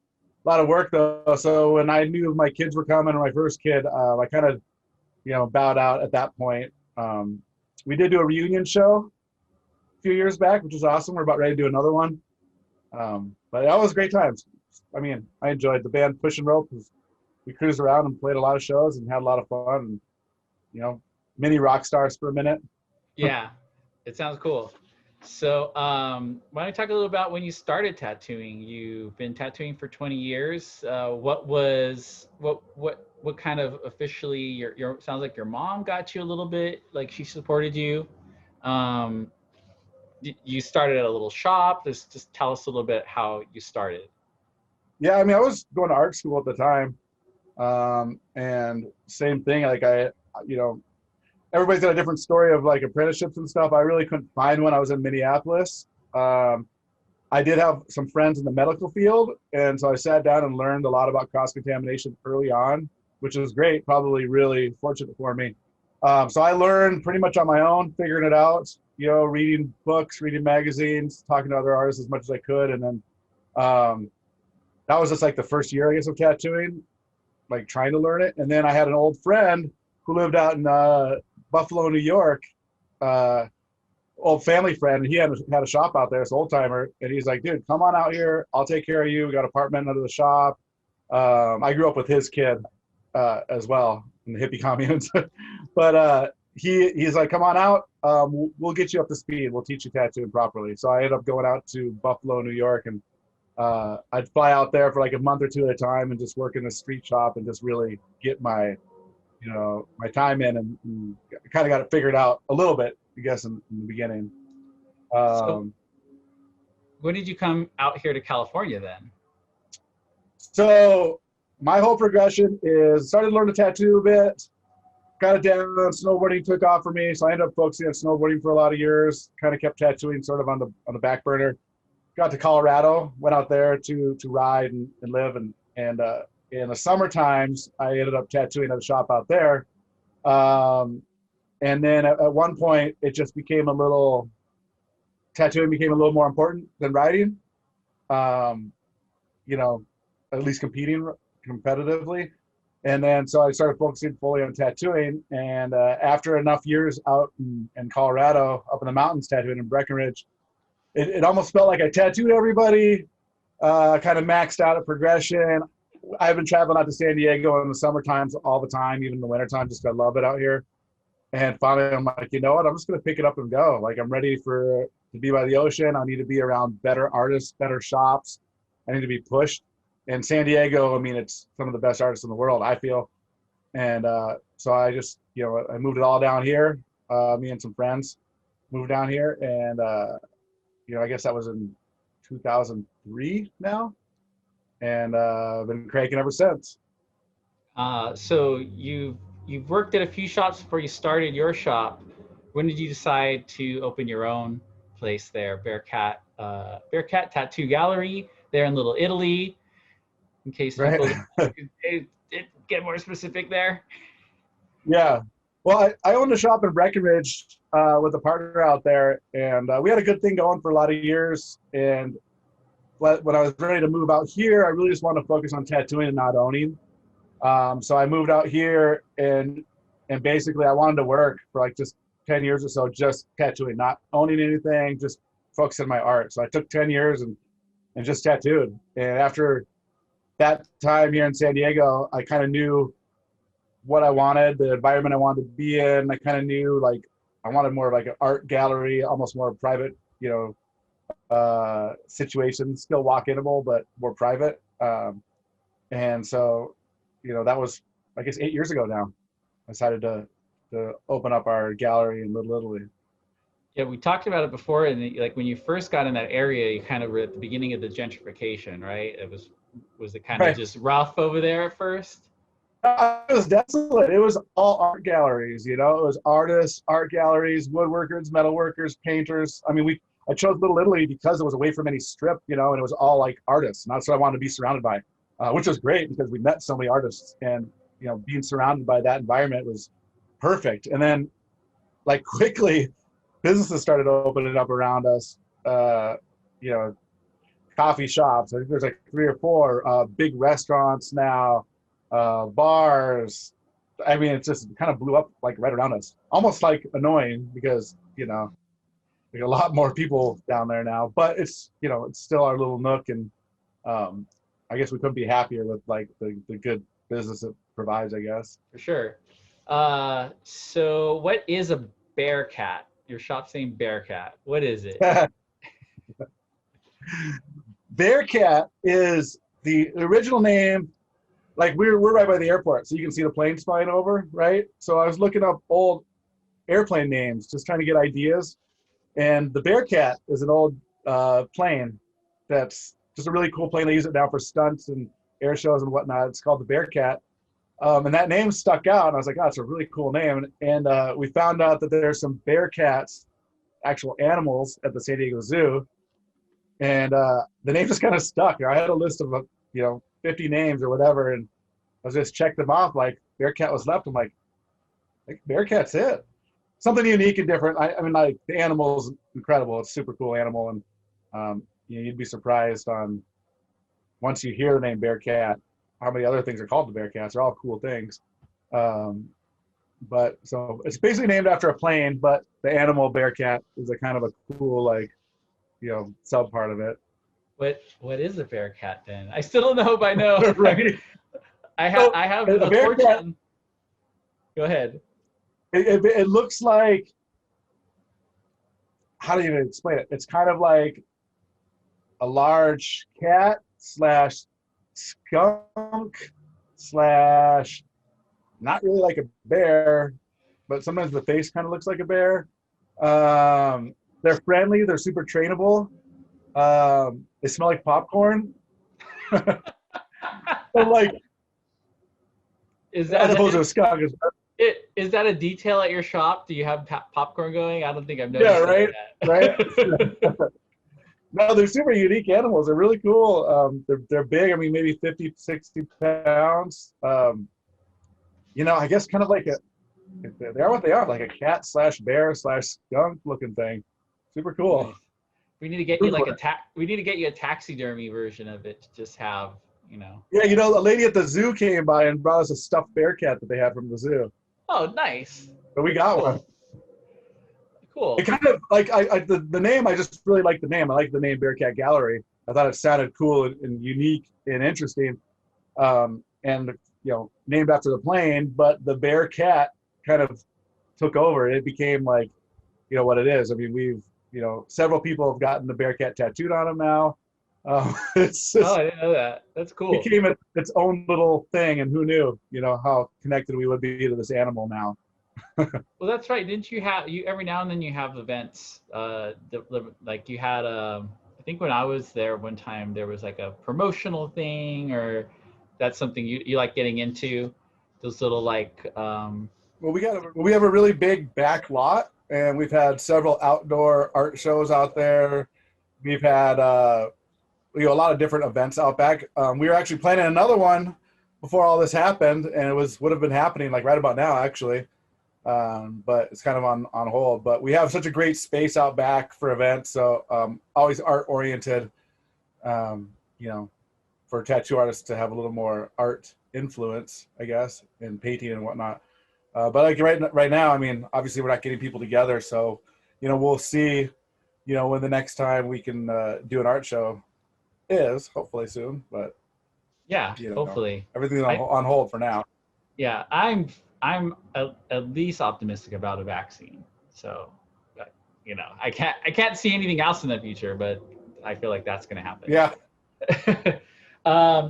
[SPEAKER 2] a lot of work though. So when I knew my kids were coming, or my first kid, I kind of, you know, bowed out at that point. We did do a reunion show a few years back, which was awesome. We're about ready to do another one. But that was great times. I mean, I enjoyed the band Push and Rope. We cruised around and played a lot of shows and had a lot of fun. And, you know, mini rock stars for a minute.
[SPEAKER 1] Yeah, it sounds cool. So why don't you talk a little about when you started tattooing? You've been tattooing for 20 years. What kind of officially your sounds like your mom got you a little bit, like she supported you. Um, you started at a little shop. Just tell us a little bit how you started.
[SPEAKER 2] Yeah, I mean, I was going to art school at the time. And same thing, like you know, everybody's got a different story of like apprenticeships and stuff. I really couldn't find one. I was in Minneapolis. I did have some friends in the medical field, and so I sat down and learned a lot about cross-contamination early on, which was great, probably really fortunate for me. So I learned pretty much on my own, figuring it out, you know, reading books, reading magazines, talking to other artists as much as I could. And then that was just like the first year, I guess, of tattooing, like trying to learn it. And then I had an old friend who lived out in Buffalo, New York, old family friend, and he had a shop out there, this old timer, and he's like, dude, come on out here, I'll take care of you. We got an apartment under the shop. I grew up with his kid as well in the hippie communes. But he's like, come on out, we'll get you up to speed, we'll teach you tattooing properly. So I ended up going out to Buffalo, New York, and I'd fly out there for like a month or two at a time and just work in the street shop and just really get my time in, and kind of got it figured out a little bit, I guess, in the beginning.
[SPEAKER 1] So when did you come out here to California then?
[SPEAKER 2] So my whole progression is started to learn to tattoo a bit, got it down, snowboarding took off for me, so I ended up focusing on snowboarding for a lot of years, kind of kept tattooing sort of on the back burner. Got to Colorado, went out there to ride and live, and in the summer times, I ended up tattooing at a shop out there. And then at one point, it just became tattooing became a little more important than riding, you know, at least competing competitively. And then so I started focusing fully on tattooing. And after enough years out in Colorado, up in the mountains tattooing in Breckenridge, it almost felt like I tattooed everybody, kind of maxed out at progression. I've been traveling out to San Diego in the summer times all the time, even in the winter time, just 'cause I love it out here. And finally, I'm like, you know what? I'm just going to pick it up and go. Like, I'm ready to be by the ocean. I need to be around better artists, better shops. I need to be pushed. and San Diego, I mean, it's some of the best artists in the world, I feel. And so I just, I moved it all down here. Me and some friends moved down here, and I guess that was in 2003 now, and I've been cranking ever since.
[SPEAKER 1] So you've worked at a few shops before you started your shop. When did you decide to open your own place there, Bearcat Tattoo Gallery, there in Little Italy? In case people get more specific there.
[SPEAKER 2] Yeah. Well, I owned a shop in Breckenridge with a partner out there, and we had a good thing going for a lot of years. And when I was ready to move out here, I really just wanted to focus on tattooing and not owning. So I moved out here, and basically I wanted to work for like just 10 years or so, just tattooing, not owning anything, just focusing on my art. So I took 10 years and just tattooed. And after that time here in San Diego, I kind of knew what I wanted, the environment I wanted to be in. I kind of knew like I wanted more of like an art gallery, almost more private, situation, still walk-inable, but more private. And so, that was, I guess, 8 years ago now. I decided to open up our gallery in Little Italy.
[SPEAKER 1] Yeah, we talked about it before, and like when you first got in that area, you kind of were at the beginning of the gentrification, right? Was it kind of just rough over there at first?
[SPEAKER 2] It was desolate. It was all art galleries, it was artists, art galleries, woodworkers, metalworkers, painters. I mean, I chose Little Italy because it was away from any strip, and it was all like artists, and that's what I wanted to be surrounded by, which was great because we met so many artists, and being surrounded by that environment was perfect. And then, like, quickly, businesses started opening up around us. Coffee shops. I think there's like 3 or 4 big restaurants now, bars. I mean, it just kind of blew up like right around us. Almost like annoying because like a lot more people down there now. But it's it's still our little nook, and I guess we couldn't be happier with like the good business it provides, I guess.
[SPEAKER 1] For sure. So what is a Bearcat? Your shop's named Bearcat. What is it?
[SPEAKER 2] Bearcat is the original name. Like we're right by the airport, so you can see the planes flying over, right? So I was looking up old airplane names, just trying to get ideas. And the Bearcat is an old plane that's just a really cool plane. They use it now for stunts and air shows and whatnot. It's called the Bearcat. And that name stuck out, and I was like, oh, it's a really cool name. And we found out that there's some Bearcats, actual animals, at the San Diego Zoo. And the name just kind of stuck. I had a list of 50 names or whatever, and I just checked them off. Like Bearcat was left. I'm like Bearcat's it. Something unique and different. I mean, like the animal's incredible. It's a super cool animal, and you'd be surprised on once you hear the name Bearcat how many other things are called the Bearcats. They're all cool things. But so it's basically named after a plane, but the animal Bearcat is a kind of a cool sub part of it.
[SPEAKER 1] What is a Bearcat then? I still don't know if I know.
[SPEAKER 2] Right.
[SPEAKER 1] I have the Bearcat. Go ahead.
[SPEAKER 2] It looks like, how do you even explain it? It's kind of like a large cat / skunk / not really like a bear, but sometimes the face kind of looks like a bear. They're friendly. They're super trainable. They smell like popcorn. So like,
[SPEAKER 1] is that
[SPEAKER 2] as opposed to a skunk?
[SPEAKER 1] Is that a detail at your shop? Do you have popcorn going? I don't think I've noticed.
[SPEAKER 2] Yeah, right,
[SPEAKER 1] that.
[SPEAKER 2] Right. No, they're super unique animals. They're really cool. They're big. I mean, maybe 50, 60 pounds. I guess kind of like they are what they are, like a cat / bear / skunk looking thing. Super cool.
[SPEAKER 1] We need to get you like we need to get you a taxidermy version of it to just have,
[SPEAKER 2] Yeah, a lady at the zoo came by and brought us a stuffed Bearcat that they had from the zoo.
[SPEAKER 1] Oh, nice.
[SPEAKER 2] So we got one.
[SPEAKER 1] Cool.
[SPEAKER 2] It kind of like the name. I just really like the name. I like the name Bearcat Gallery. I thought it sounded cool and unique and interesting, and named after the plane. But the Bearcat kind of took over. It became like, what it is. I mean, we've several people have gotten the Bearcat tattooed on them now. It's
[SPEAKER 1] Oh,
[SPEAKER 2] just
[SPEAKER 1] I didn't know that. That's cool.
[SPEAKER 2] became its own little thing, and who knew, how connected we would be to this animal now.
[SPEAKER 1] Well, that's right. Didn't you have you every now and then you have events? Like you had I think when I was there one time there was like a promotional thing, or that's something you like getting into. Those little like
[SPEAKER 2] Well, we have a really big back lot, and we've had several outdoor art shows out there. We've had a lot of different events out back. We were actually planning another one before all this happened, and would have been happening like right about now, actually. But it's kind of on hold. But we have such a great space out back for events, so always art oriented. Um, you know, for tattoo artists to have a little more art influence, I guess, in painting and whatnot. But like right now, I mean, obviously we're not getting people together, so we'll see. When the next time we can do an art show is, hopefully soon. But
[SPEAKER 1] yeah, hopefully.
[SPEAKER 2] everything's on hold for now.
[SPEAKER 1] Yeah, I'm at least optimistic about a vaccine. So, I can't see anything else in the future, but I feel like that's going to happen.
[SPEAKER 2] Yeah.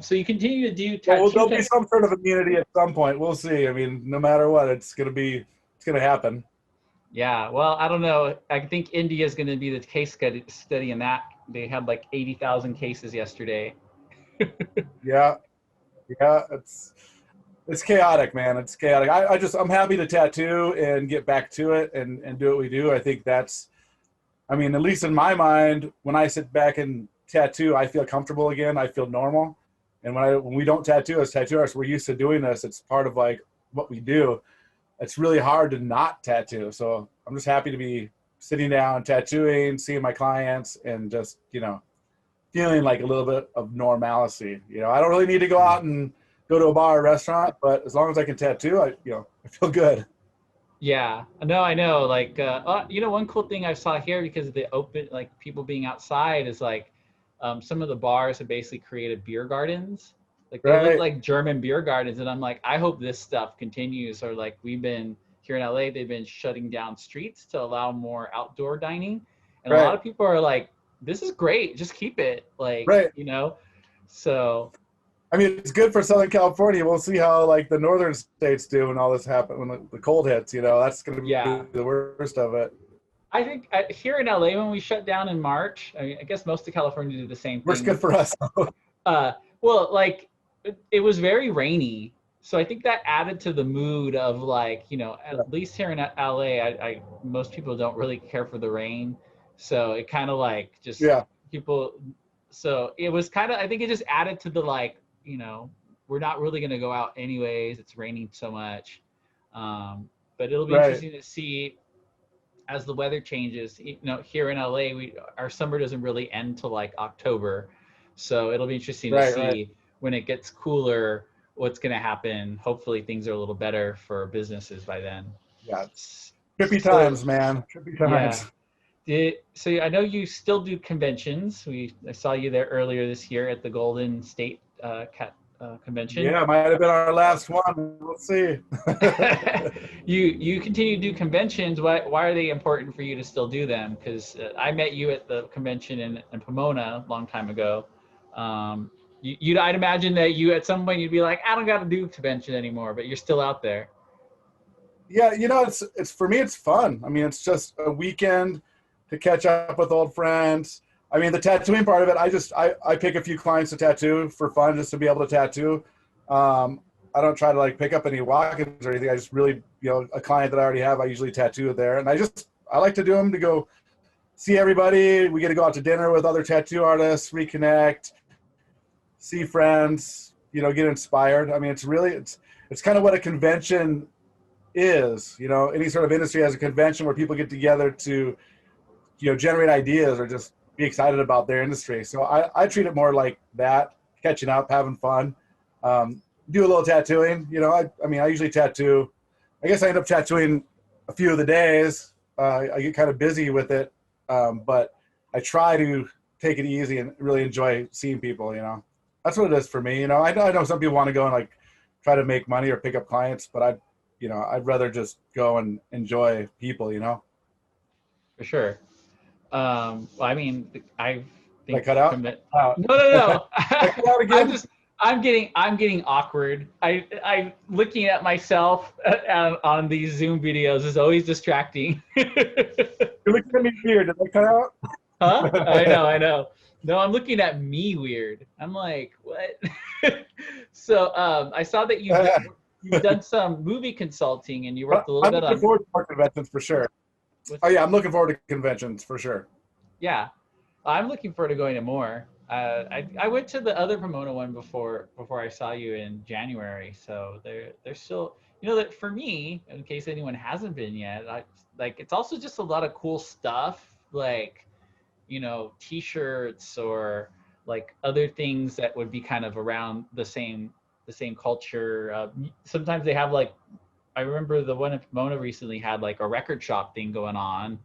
[SPEAKER 1] So you continue to do tattoo.
[SPEAKER 2] Well, there'll be some sort of immunity at some point. We'll see. I mean, no matter what, it's going to happen.
[SPEAKER 1] Yeah. Well, I don't know. I think India is going to be the case study in that. They had like 80,000 cases yesterday.
[SPEAKER 2] Yeah. It's chaotic, man. It's chaotic. I'm happy to tattoo and get back to it and do what we do. I think that's, I mean, at least in my mind, when I sit back and tattoo, I feel comfortable again. I feel normal. And when we don't tattoo as tattoo artists, we're used to doing this. It's part of like what we do. It's really hard to not tattoo. So I'm just happy to be sitting down, tattooing, seeing my clients, and just, feeling like a little bit of normalcy. I don't really need to go out and go to a bar or restaurant, but as long as I can tattoo, I feel good.
[SPEAKER 1] Yeah, no, I know. Like, one cool thing I saw here because of the open, like people being outside is like, some of the bars have basically created beer gardens. Like they look like German beer gardens, and I'm like, I hope this stuff continues. Or like we've been here in LA, they've been shutting down streets to allow more outdoor dining, and a lot of people are like, this is great, just keep it. Like, so.
[SPEAKER 2] I mean, it's good for Southern California. We'll see how like the northern states do when all this happens, when the cold hits. That's going to be the worst of it.
[SPEAKER 1] I think here in LA, when we shut down in March, I guess most of California did the same thing.
[SPEAKER 2] Works good for us.
[SPEAKER 1] Well, like it was very rainy, so I think that added to the mood of like, at least here in LA, I most people don't really care for the rain, so it kind of like just people. So it was kind of, I think it just added to the like, we're not really going to go out anyways. It's raining so much. But it'll be interesting to see as the weather changes. Here in LA, our summer doesn't really end till like October. So it'll be interesting to see when it gets cooler, what's going to happen. Hopefully things are a little better for businesses by then.
[SPEAKER 2] Yeah. Trippy times, man. Trippy times.
[SPEAKER 1] Yeah. So I know you still do conventions. I saw you there earlier this year at the Golden State Cat Convention.
[SPEAKER 2] Yeah, might have been our last one. We'll see.
[SPEAKER 1] You continue to do conventions. Why are they important for you to still do them? Because I met you at the convention in Pomona a long time ago. I'd imagine that you at some point you'd be like, I don't got to do convention anymore, but you're still out there.
[SPEAKER 2] Yeah, it's for me, it's fun. I mean, it's just a weekend to catch up with old friends. I mean, the tattooing part of it, I pick a few clients to tattoo for fun, just to be able to tattoo. I don't try to like pick up any walk-ins or anything. I just really, a client that I already have, I usually tattoo there. And I like to do them to go see everybody. We get to go out to dinner with other tattoo artists, reconnect, see friends, get inspired. I mean, it's kind of what a convention is. Any sort of industry has a convention where people get together to, generate ideas or just be excited about their industry. So I treat it more like that, catching up, having fun, do a little tattooing. I usually tattoo. I guess I end up tattooing a few of the days. I get kind of busy with it, but I try to take it easy and really enjoy seeing people. That's what it is for me. I know some people want to go and like try to make money or pick up clients, but I'd rather just go and enjoy people.
[SPEAKER 1] For sure. I mean,
[SPEAKER 2] Did I cut out?
[SPEAKER 1] No.
[SPEAKER 2] I cut out again?
[SPEAKER 1] I'm getting awkward. I'm looking at myself on these Zoom videos is always distracting.
[SPEAKER 2] You're looking at me weird. Did I cut out?
[SPEAKER 1] Huh? I know. No, I'm looking at me weird. I'm like, what? So I saw that you've done some movie consulting and you worked a little bit on.
[SPEAKER 2] I'm looking forward to more conventions for sure. I'm looking forward to conventions for sure.
[SPEAKER 1] Yeah, I'm looking forward to going to more. I went to the other Pomona one before I saw you in January, so they're still, that for me, in case anyone hasn't been yet, it's also just a lot of cool stuff, like t-shirts or like other things that would be kind of around the same culture. Sometimes they have I remember the one in Pomona recently had like a record shop thing going on,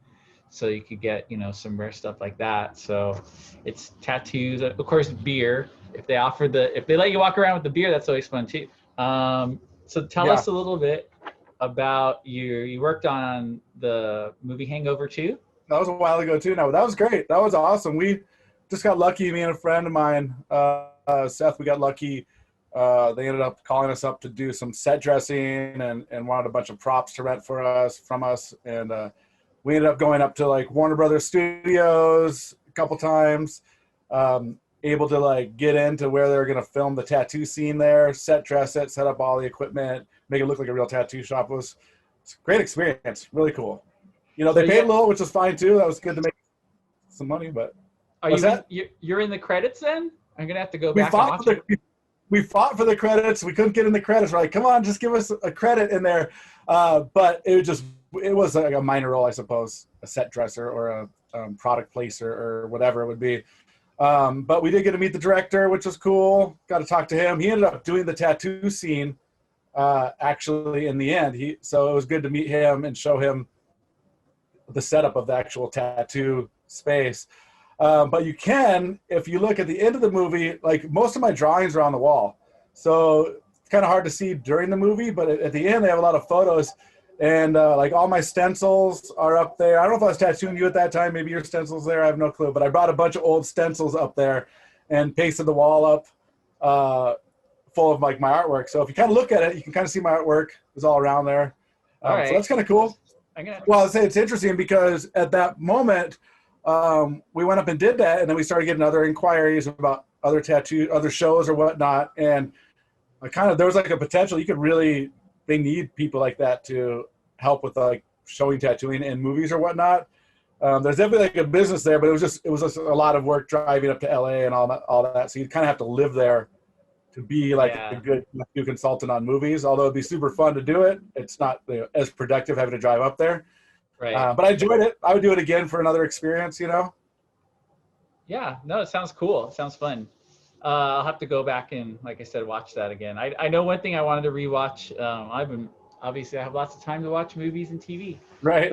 [SPEAKER 1] so you could get some rare stuff like that. So it's tattoos, of course, beer. If they let you walk around with the beer, that's always fun too. So tell us a little bit about you worked on the movie Hangover too.
[SPEAKER 2] That was a while ago too. No, that was great. That was awesome. We just got lucky. Me and a friend of mine, Seth, we got lucky. They ended up calling us up to do some set dressing and wanted a bunch of props to rent from us. And we ended up going up to like Warner Brothers Studios a couple times, able to like get into where they're going to film the tattoo scene there, set dress it, set up all the equipment, make it look like a real tattoo shop. It's a great experience. Really cool. They paid a little, which was fine too. That was good to make some money, but.
[SPEAKER 1] You're in the credits then? I'm going to have to go back and watch it.
[SPEAKER 2] We fought for the credits. We couldn't get in the credits. We're like, come on, just give us a credit in there. But it was like a minor role, I suppose, a set dresser or a product placer or whatever it would be. But we did get to meet the director, which was cool. Got to talk to him. He ended up doing the tattoo scene actually in the end. So it was good to meet him and show him the setup of the actual tattoo space. But you can, if you look at the end of the movie, like most of my drawings are on the wall. So it's kind of hard to see during the movie, but at the end they have a lot of photos. And like all my stencils are up there. I don't know if I was tattooing you at that time. Maybe your stencil's there. I have no clue. But I brought a bunch of old stencils up there and pasted the wall up full of like my artwork. So if you kind of look at it, you can kind of see my artwork is all around there.
[SPEAKER 1] All right.
[SPEAKER 2] So that's kind of cool. Well, I'd say it's interesting because at that moment, we went up and did that, and then we started getting other inquiries about other shows or whatnot. And there was like a potential they need people like that to help with like showing tattooing in movies or whatnot. There's definitely like a business there, but it was just a lot of work driving up to LA and all that. So you kind of have to live there to be like a good tattoo consultant on movies. Although it'd be super fun to do it, it's not as productive having to drive up there.
[SPEAKER 1] Right.
[SPEAKER 2] But I enjoyed it. I would do it again for another experience,
[SPEAKER 1] Yeah, no, it sounds cool. It sounds fun. I'll have to go back and, like I said, watch that again. I know one thing I wanted to rewatch. Obviously I have lots of time to watch movies and TV.
[SPEAKER 2] Right.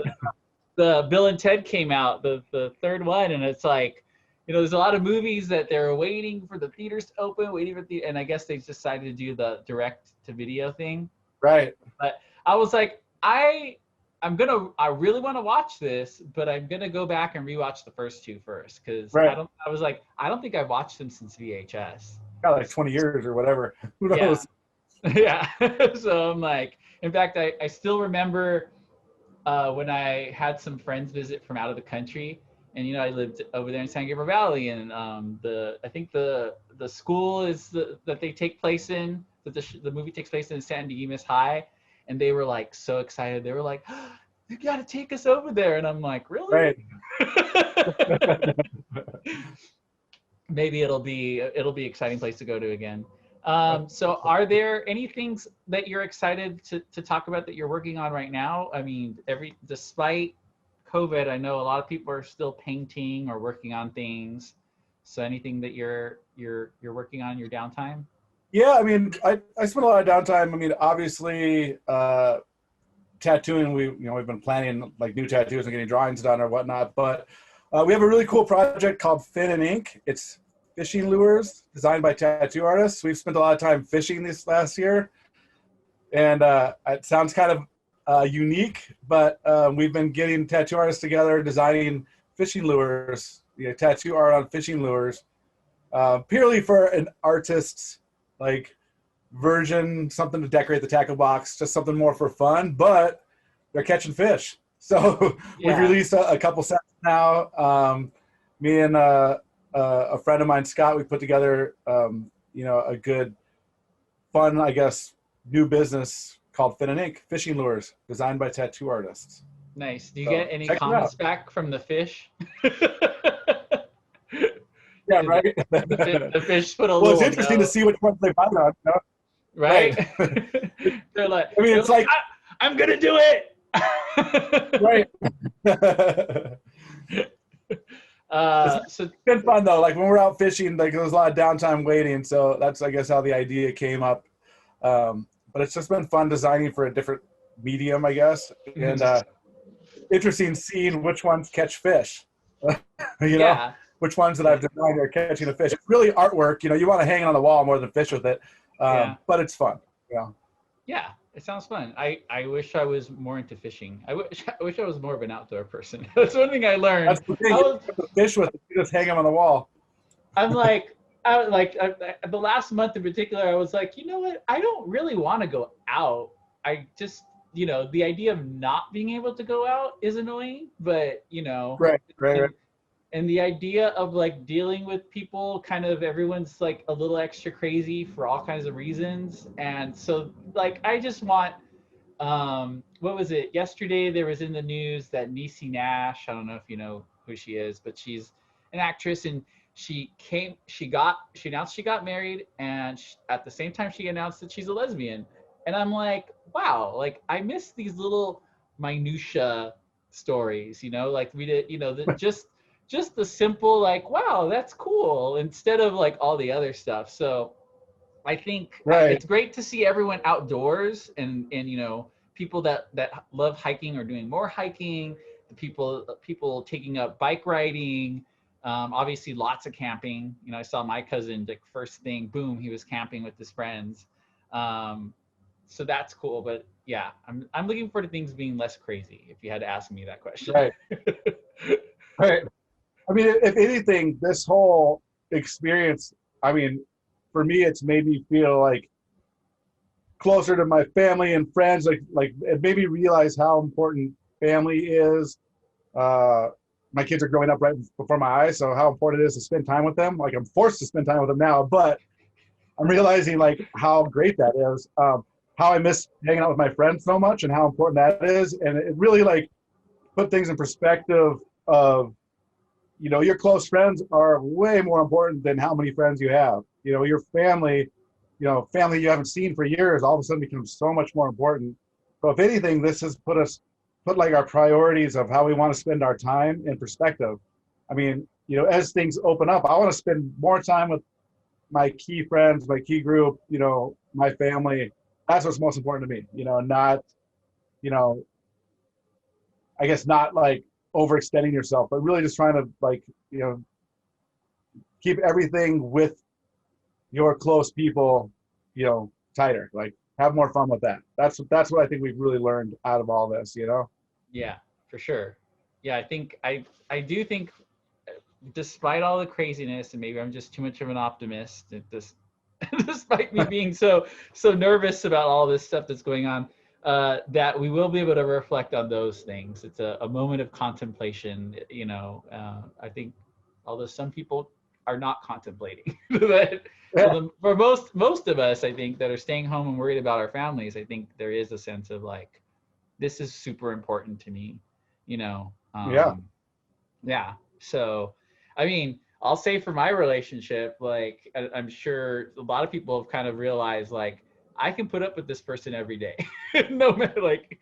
[SPEAKER 1] The Bill and Ted came out, the third one, and it's like, there's a lot of movies that they're waiting for the theaters to open, and I guess they decided to do the direct to video thing.
[SPEAKER 2] Right.
[SPEAKER 1] But I was like, I really want to watch this, but I'm gonna go back and rewatch the first two first because I don't think I've watched them since VHS.
[SPEAKER 2] Got like 20 years or whatever. Who knows?
[SPEAKER 1] Yeah. So I'm like, in fact, I still remember when I had some friends visit from out of the country, and I lived over there in San Gabriel Valley, and I think the school that they take place in, that the movie takes place in, San Dimas High. And they were like so excited. They were like, oh, "You got to take us over there." And I'm like, "Really?" Right. Maybe it'll be an exciting place to go to again. So, are there any things that you're excited to talk about that you're working on right now? I mean, despite COVID, I know a lot of people are still painting or working on things. So, anything that you're working on in your downtime?
[SPEAKER 2] Yeah, I mean, I spend a lot of downtime. I mean, obviously, tattooing. We've been planning like new tattoos and getting drawings done or whatnot. But we have a really cool project called Fin and Ink. It's fishing lures designed by tattoo artists. We've spent a lot of time fishing this last year, and it sounds kind of unique. But we've been getting tattoo artists together, designing fishing lures tattoo art on fishing lures, purely for an artist's like version, something to decorate the tackle box, just something more for fun. But they're catching fish, so we've released a couple sets now. Me and a friend of mine, Scott, we put together a good, fun, I guess, new business called Fin and Ink Fishing Lures, designed by tattoo artists.
[SPEAKER 1] Nice. Do you get any
[SPEAKER 2] check it
[SPEAKER 1] comments
[SPEAKER 2] out.
[SPEAKER 1] back from the fish?
[SPEAKER 2] Yeah, right.
[SPEAKER 1] The fish put a
[SPEAKER 2] Well,
[SPEAKER 1] little
[SPEAKER 2] it's interesting to see which ones they bite on. You know?
[SPEAKER 1] Right? They're like,
[SPEAKER 2] I mean, it's like,
[SPEAKER 1] I'm gonna do it.
[SPEAKER 2] right.
[SPEAKER 1] So
[SPEAKER 2] It's been fun though. Like when we're out fishing, like there's a lot of downtime waiting. So that's, I guess, how the idea came up. But it's just been fun designing for a different medium, I guess, and interesting seeing which ones catch fish. You know, which ones that I've designed are catching a fish. It's really artwork. You know, you want to hang it on the wall more than fish with it. But it's fun. Yeah.
[SPEAKER 1] Yeah, it sounds fun. I wish I was more into fishing. I wish I was more of an outdoor person. That's one thing I learned.
[SPEAKER 2] That's the thing. The fish with it, you just hang them on the wall.
[SPEAKER 1] I'm like, the last month in particular, I was like, you know what? I don't really want to go out. I just, the idea of not being able to go out is annoying, but
[SPEAKER 2] Right.
[SPEAKER 1] And the idea of like dealing with people, kind of everyone's like a little extra crazy for all kinds of reasons. And so like, I just want, what was it? Yesterday, there was in the news that Niecy Nash, I don't know if you know who she is, but she's an actress, and she announced she got married, and at the same time she announced that she's a lesbian. And I'm like, wow, like I miss these little minutia stories, like we did, just the simple, like, wow, that's cool, instead of like all the other stuff. So I think it's great to see everyone outdoors, and people that love hiking are doing more hiking, the people taking up bike riding, obviously lots of camping. I saw my cousin, like first thing, boom, he was camping with his friends. So that's cool. But yeah, I'm looking forward to things being less crazy, if you had to ask me that question.
[SPEAKER 2] Right. I mean, if anything, this whole experience, I mean, for me, it's made me feel like closer to my family and friends. Like it made me realize how important family is. My kids are growing up right before my eyes, so how important it is to spend time with them. Like I'm forced to spend time with them now, but I'm realizing like how great that is. How I miss hanging out with my friends so much, and how important that is. And it really like put things in perspective of, your close friends are way more important than how many friends you have. Your family, family you haven't seen for years, all of a sudden becomes so much more important. So if anything, this has put like our priorities of how we want to spend our time in perspective. I mean, as things open up, I want to spend more time with my key friends, my key group, my family. That's what's most important to me, not, I guess not like overextending yourself, but really just trying to like, keep everything with your close people, tighter, like have more fun with that. That's what I think we've really learned out of all this,
[SPEAKER 1] Yeah, for sure. Yeah, I think I do think, despite all the craziness, and maybe I'm just too much of an optimist, despite me being so nervous about all this stuff that's going on, that we will be able to reflect on those things. It's a moment of contemplation, I think, although some people are not contemplating, but for most of us, I think, that are staying home and worried about our families, I think there is a sense of like, this is super important to me, yeah. So, I mean, I'll say for my relationship, like I'm sure a lot of people have kind of realized, like, I can put up with this person every day. No matter, like,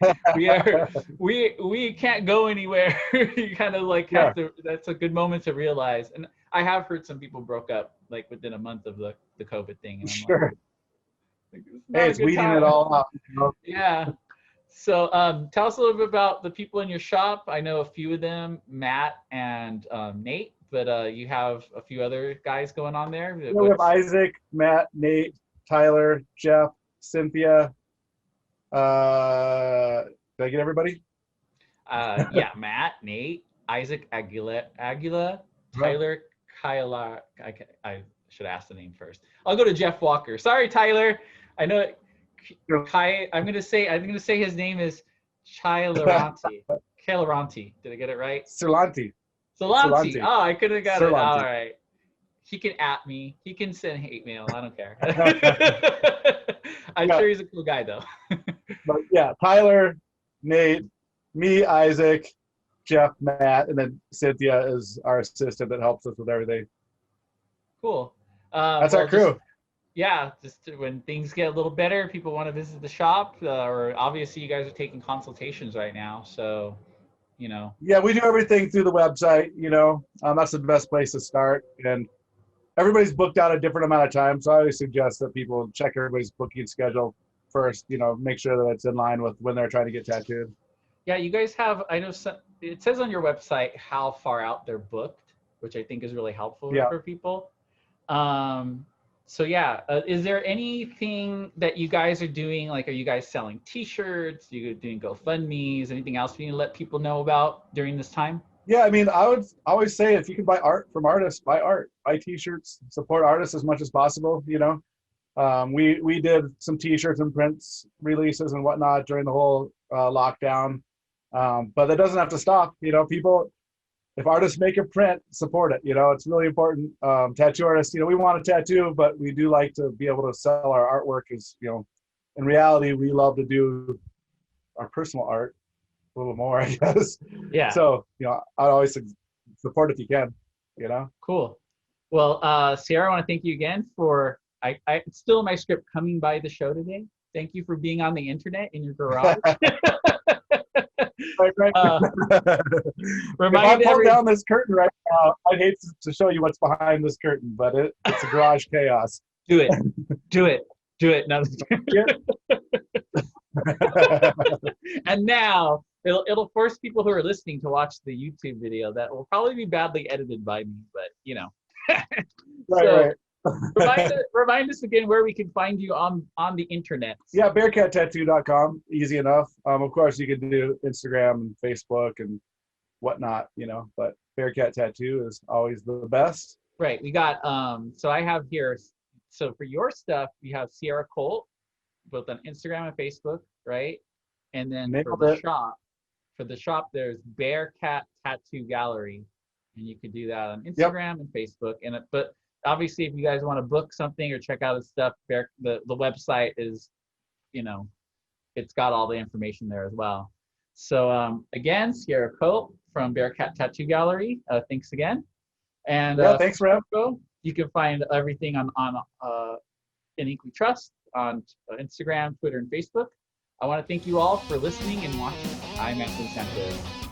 [SPEAKER 1] we can't go anywhere. You kind of like have to, that's a good moment to realize. And I have heard some people broke up like within a month of the COVID thing. And I'm like,
[SPEAKER 2] hey, it's weeding it all out.
[SPEAKER 1] Yeah. So tell us a little bit about the people in your shop. I know a few of them, Matt and Nate, but you have a few other guys going on there.
[SPEAKER 2] We have Isaac, Matt, Nate, Tyler, Jeff, Cynthia. Did I get everybody?
[SPEAKER 1] Yeah, Matt, Nate, Isaac Aguila, Tyler Kyla. I should ask the name first. I'll go to Jeff Walker. Sorry, Tyler. I know Kai. I'm gonna say his name is Chailaranti. Kailaranti. Did I get it right?
[SPEAKER 2] Cerlanti.
[SPEAKER 1] Solanti. Oh, I could have got it. All right. He can at me. He can send hate mail. I don't care. I'm sure he's a cool guy though.
[SPEAKER 2] But yeah, Tyler, Nate, me, Isaac, Jeff, Matt, and then Cynthia is our assistant that helps us with everything.
[SPEAKER 1] Cool.
[SPEAKER 2] That's our crew.
[SPEAKER 1] Just when things get a little better, people want to visit the shop, or obviously you guys are taking consultations right now, so Yeah,
[SPEAKER 2] we do everything through the website. That's the best place to start, and everybody's booked out a different amount of time, so I always suggest that people check everybody's booking schedule first. Make sure that it's in line with when they're trying to get tattooed.
[SPEAKER 1] Yeah, you guys have. I know it says on your website how far out they're booked, which I think is really helpful for people. Is there anything that you guys are doing? Like, are you guys selling T-shirts? Are you doing GoFundMe's? Anything else you need to let people know about during this time?
[SPEAKER 2] Yeah, I mean, I would always say if you can buy art from artists, buy art, buy T-shirts, support artists as much as possible. We did some T-shirts and prints releases and whatnot during the whole lockdown, but that doesn't have to stop. People. If artists make a print, support it. It's really important. Tattoo artists, we want a tattoo, but we do like to be able to sell our artwork. In reality, we love to do our personal art a little more, I guess.
[SPEAKER 1] Yeah.
[SPEAKER 2] So, I'd always support if you can,
[SPEAKER 1] Cool. Well, Sierra, I want to thank you again for, it's still in my script, coming by the show today. Thank you for being on the internet in your garage.
[SPEAKER 2] Right. If I pull down this curtain right now, I'd hate to show you what's behind this curtain, but it's a garage chaos.
[SPEAKER 1] Do it. No. And now it'll force people who are listening to watch the YouTube video that will probably be badly edited by me, but
[SPEAKER 2] Right.
[SPEAKER 1] Remind us again where we can find you on the internet.
[SPEAKER 2] Yeah, bearcattattoo.com, easy enough. Of course, you can do Instagram and Facebook and whatnot, but Bearcat Tattoo is always the best.
[SPEAKER 1] Right. We got, so I have here, so for your stuff, you have Sierra Colt, both on Instagram and Facebook, right? And then for the shop, there's Bearcat Tattoo Gallery, and you could do that on Instagram and Facebook. But obviously, if you guys want to book something or check out his stuff, the website is, it's got all the information there as well. So again, Sierra Colt from Bearcat Tattoo Gallery. Thanks again. And
[SPEAKER 2] thanks, Rev.
[SPEAKER 1] You can find everything on In Ink We Trust on Instagram, Twitter, and Facebook. I want to thank you all for listening and watching. I'm Anthony Sanchez.